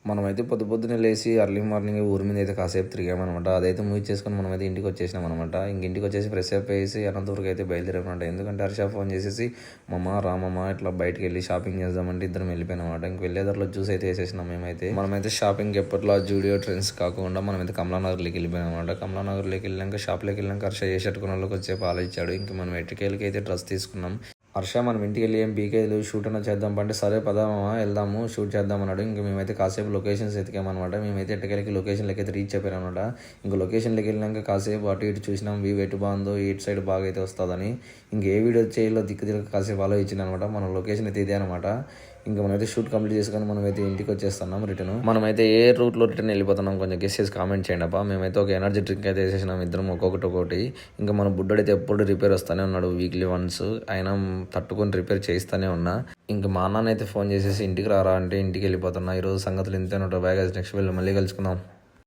మనమైతే పొద్దున్నే లేసి ఎర్లీ మార్నింగ్ ఊరి మీద అయితే కాసేపు తిరిగామనమాట. అదైతే ముగించేసుకొని మనమైతే ఇంటికి వచ్చేసినాం అనమాట. ఇంటికి వచ్చేసి ఫ్రెష్ అప్ అయ్యేసి అనంతపురం అయితే బయలుదేరామన్నమాట. ఎందుకంటే హర్ష ఫోన్ చేసేసి రామమ్మ ఇట్లా బయటకు వెళ్ళి షాపింగ్ చేద్దామంటే ఇద్దరం వెళ్ళిపోయినమాట. ఇంక వెళ్ళేదారిలో జ్యూస్ అయితే వేసేసినాం మేమైతే. మనమైతే షాపింగ్ ఎప్పట్లో జూడియో ట్రెండ్స్ కాకుండా మనమైతే కమలానగర్లోకి వెళ్ళిపోయినాం అనమాట. కమలానగర్లోకి వెళ్ళాక షాప్లోకి వెళ్ళాక హర్ష ఏ షర్ట్ కొనాలోకి వచ్చేపు ఆలోచించాడు. ఇంక మనం ఎట్టుకెళ్ళకి అయితే డ్రెస్ తీసుకున్నాం. హర్ష మనం ఇంటికి వెళ్ళి ఏం పీకేది షూట్ అన్న చేద్దాం అంటే సరే పదామా వెళ్దాము షూట్ చేద్దాం అన్నాడు. ఇంకా మేమైతే కాసేపు లొకేషన్స్ ఎతికామన్నమాట. మేమైతే ఎట్టకెళ్ళకి లొకేషన్లకి అయితే రీచ్ అయిపోయామన్నమాట. ఇంకా లొకేషన్లకి వెళ్ళాక కాసేపు అటు ఇటు చూసినాం. వ్యూ ఎటు బాగుందో ఇటు సైడ్ బాగా అయితే వస్తుందని ఇంకే వీడియో చేయాలో దిక్కు కాసేపు ఆలోచించింది అనమాట. మనం లొకేషన్ అయితే ఇదే అనమాట. ఇంకా మనమైతే షూట్ కంప్లీట్ చేసుకొని మనమైతే ఇంటికి వచ్చేస్తున్నాం రిటర్న్. మనమైతే ఏ రూట్లో రిటర్న్ వెళ్ళిపోతున్నాం కొంచెం గెస్ చేసి కామెంట్ చేయండి అబ్బా. మేమైతే ఒక ఎనర్జీ డ్రింక్ అయితే వేసేసినాం ఇద్దరం ఒక్కొక్కటి. ఇంకా మన బుడ్డోడైతే ఎప్పుడు రిపేర్ వస్తూనే ఉన్నాడు వీక్లీ వన్స్. అయినా తట్టుకొని రిపేర్ చేస్తూనే ఉన్నా. ఇంకా మా నాన్న అయితే ఫోన్ చేసేసి ఇంటికి రారా అంటే ఇంటికి వెళ్ళిపోతున్నా. ఈరోజు సంగతులు ఇంతే ఉంటాయి. బాగా నెక్స్ట్ వెళ్ళి మళ్ళీ కలుసుకుందాం.